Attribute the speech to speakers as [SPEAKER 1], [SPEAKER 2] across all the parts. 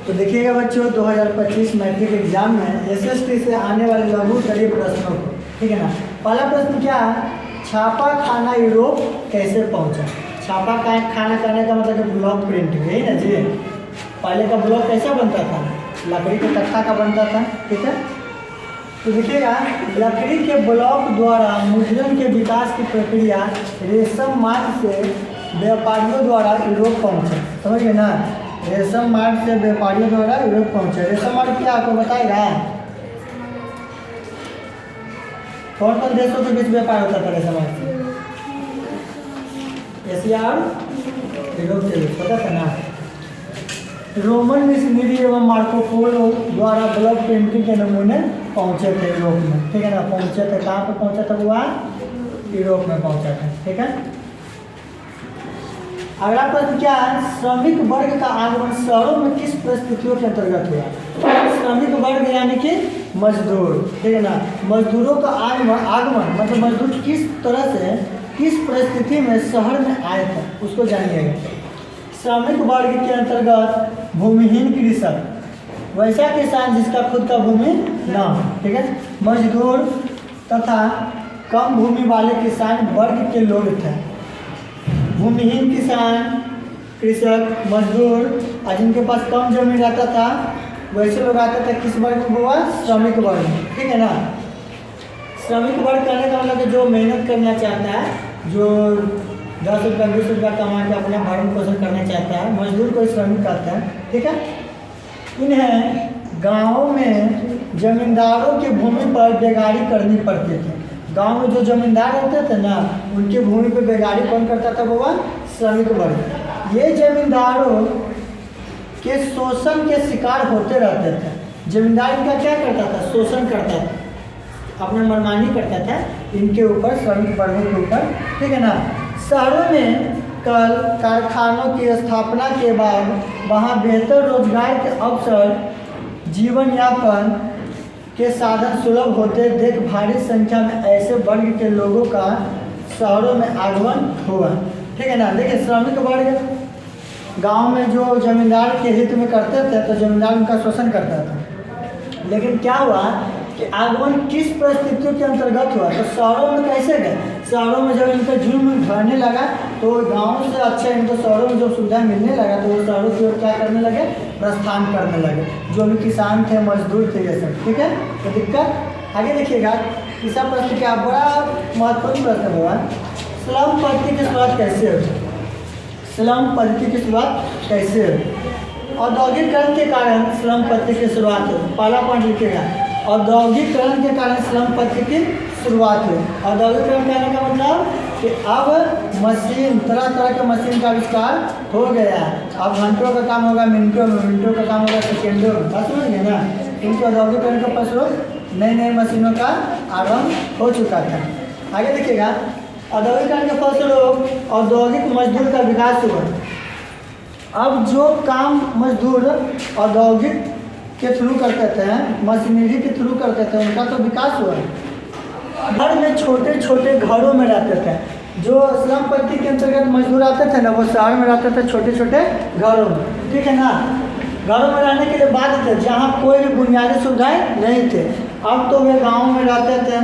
[SPEAKER 1] तो देखिएगा बच्चों 2025 मैट्रिक एग्जाम में एसएसटी से आने वाले लघु उत्तरीय प्रश्नों को, ठीक है ना। पहला प्रश्न क्या है, छापा खाना यूरोप कैसे पहुंचा। छापा खाना करने का मतलब ब्लॉक प्रिंटिंग, यही ना जी। पहले का ब्लॉक कैसा बनता था, लकड़ी के तख्ता का बनता था, ठीक है। तो देखिएगा लकड़ी के ब्लॉक द्वारा मुद्रण के विकास की प्रक्रिया रेशम मार्ग से व्यापारियों द्वारा यूरोप पहुंचे, समझ गए ना। रेशम मार्ग से व्यापारियों द्वारा यूरोप पहुंचे। रेशम मार्ग क्या आपको बताएगा, कौन कौन देशों के बीच व्यापार होता था रेशम मार्ग से, एशिया और यूरोप के बीच होता था ना। रोमन मिशनरी एवं मार्को पोलो द्वारा ब्लॉक प्रिंटिंग के नमूने पहुंचे थे यूरोप में, ठीक है ना। पहुंचे थे, कहाँ पे पहुंचा था वो, यूरोप में पहुंचा था, ठीक है। अगला प्रश्न क्या है, श्रमिक वर्ग का आगमन शहरों में किस परिस्थितियों के अंतर्गत हुआ। श्रमिक वर्ग यानी कि मजदूर, ठीक है ना। मजदूरों का आगमन मतलब मजदूर किस तरह से किस परिस्थिति में शहर में आए थे उसको जानिएगा। श्रमिक वर्ग के अंतर्गत भूमिहीन कृषक, वैसा किसान जिसका खुद का भूमि न हो, ठीक है। मजदूर तथा कम भूमि वाले किसान वर्ग के लोग थे। भूमिहीन किसान, कृषक, मजदूर और जिनके पास कम जमीन रहता था वैसे लोग आते थे किस वर्ग में हुआ, श्रमिक वर्ग, ठीक है ना। श्रमिक वर्ग करने का मतलब जो मेहनत करना चाहता है, जो 10 रुपया 20 रुपया कमा के अपना भरण पोषण करना चाहता है, मजदूर को श्रमिक कहते हैं, ठीक है। इन्हें गाँव में जमींदारों की भूमि पर बेगारी करनी पड़ती थी। गांव में जो जमींदार रहते थे ना, उनकी भूमि पर बेगारी कौन करता था, वो श्रमिक वर्ग। ये जमींदारों के शोषण के शिकार होते रहते थे। जमींदार इनका क्या करता था, शोषण करता था, अपना मनमानी करता था इनके ऊपर, श्रमिक वर्गों के ऊपर, ठीक है ना। शहरों में कल कारखानों की स्थापना के बाद वहाँ बेहतर रोजगार के अवसर, जीवन यापन के साधन सुलभ होते देख भारी संख्या में ऐसे वर्ग के लोगों का शहरों में आगमन हुआ, ठीक है ना। देखिए श्रमिक वर्ग गांव में जो जमींदार के हित में करते थे तो जमींदार उनका शोषण करता था, लेकिन क्या हुआ कि आगमन किस परिस्थितियों के अंतर्गत हुआ, तो शहरों में कैसे गए। शहरों में जब इनका झुंड भरने लगा तो गाँव से अच्छा इनको शहरों में जब सुविधा मिलने लगा तो वो शहरों की ओर क्या करने लगे, प्रस्थान करने लगे। जो भी किसान थे, मजदूर थे, ये सब, ठीक है। तो दिक्कत आगे देखिएगा। तीसरा प्रश्न क्या, बड़ा महत्वपूर्ण प्रश्न हुआ, स्लम पद्धति की शुरुआत कैसे हुई। स्लम पद्धति की शुरुआत कैसे हुई। औद्योगिकरण के कारण स्लम पद्धति की शुरुआत हुई। पहला पॉइंट लिखिएगा, औद्योगिकरण के कारण स्लम पद्धति की शुरुआत हुई। औद्योगिकरण कहने का मतलब कि अब मशीन, तरह तरह के मशीन का आविष्कार हो गया है। अब घंटों का काम होगा मिनटों में, मिनटों का काम होगा सेकेंडों में, बात समझ गए ना। इनके औद्योगिकरण के फलस्वरूप नई नई मशीनों का आरंभ हो चुका था। आगे देखिएगा, औद्योगिकरण के फलस्वरूप औद्योगिक मजदूर का विकास हुआ। अब जो काम मजदूर औद्योगिक के थ्रू करते थे, मशीनरी के थ्रू करते थे, उनका तो विकास हुआ। घर में छोटे छोटे घरों में रहते थे। जो स्लम पद्धति के अंतर्गत मजदूर आते थे ना, वो शहर में रहते थे छोटे छोटे घरों में, ठीक है ना। घरों में रहने के लिए बाध्य थे जहाँ कोई भी बुनियादी सुविधाएं नहीं थे। अब तो वे गाँव में रहते थे,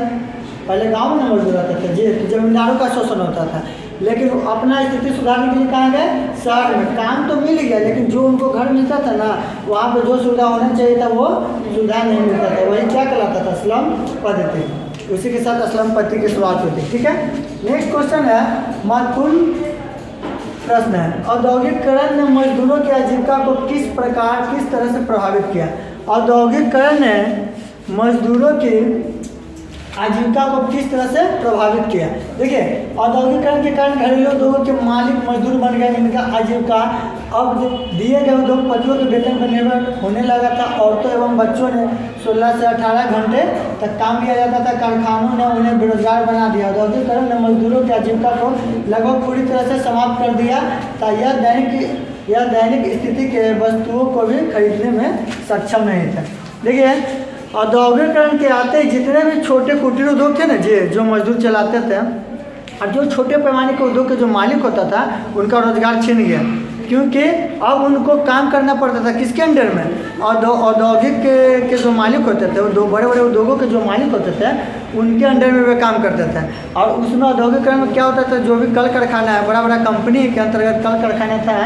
[SPEAKER 1] पहले गाँव में मजदूर रहते थे जी, तो जमींदारों का शोषण होता था, लेकिन अपना स्थिति सुधारने के लिए कहाँ गए, शहर में। काम तो मिल गया लेकिन जो उनको घर मिलता था ना, वहाँ पे जो सुविधा होना चाहिए था वो सुविधा नहीं मिलता था। वही क्या कहलाता था, स्लम पद्धति। उसी के साथ स्लम पद्धति की शुरुआत होती है, ठीक है। नेक्स्ट क्वेश्चन है, महत्वपूर्ण प्रश्न है, औद्योगिकरण ने मजदूरों की आजीविका को किस तरह से प्रभावित किया। औद्योगिकरण ने मजदूरों की आजीविका को किस तरह से प्रभावित किया। देखिए औद्योगिकरण के कारण घरेलू उद्योगों के मालिक मजदूर बन गए। इनका आजीविका अब दिए गए उद्योगपतियों के वेतन पर निर्भर होने लगा था। औरतों एवं बच्चों ने 16 से 18 घंटे तक काम किया जाता था। कारखानों ने उन्हें बेरोजगार बना दिया। औद्योगिकरण ने मजदूरों की आजीविका को लगभग पूरी तरह से समाप्त कर दिया था। यह दैनिक स्थिति के वस्तुओं को भी खरीदने में सक्षम नहीं था। देखिए औद्योगिकरण के आते ही जितने भी छोटे कुटीर उद्योग थे ना जी, जो मजदूर चलाते थे, और जो छोटे पैमाने के उद्योग के जो मालिक होता था उनका रोजगार छिन गया। क्योंकि अब उनको काम करना पड़ता था किसके अंडर में, औद्योगिक के जो मालिक होते थे, वो दो बड़े बड़े उद्योगों के जो मालिक होते थे उनके अंडर में वे काम करते थे। और उसमें औद्योगिकरण में क्या होता था, जो भी कल कारखाना है, बड़ा बड़ा कंपनी के अंतर्गत कल कारखाना था,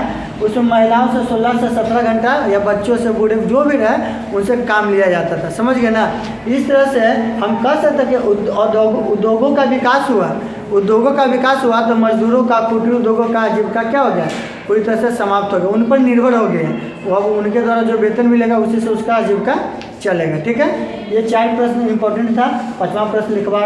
[SPEAKER 1] उसमें महिलाओं से 16 से 17 घंटा या बच्चों से बूढ़े जो भी रहे उनसे काम लिया जाता था। समझ गए ना। इस तरह से हम कह सकते हैं कि उद्योगों का विकास हुआ, उद्योगों का विकास हुआ तो मजदूरों का, कुटीर उद्योगों का आजीविका क्या हो गया, पूरी तरह से समाप्त हो गया, उन पर निर्भर हो गए। वो अब उनके द्वारा जो वेतन मिलेगा उसी से उसका आजीविका चलेगा। ठीक है, ये 4 प्रश्न इंपॉर्टेंट था। 5वां प्रश्न लिखवा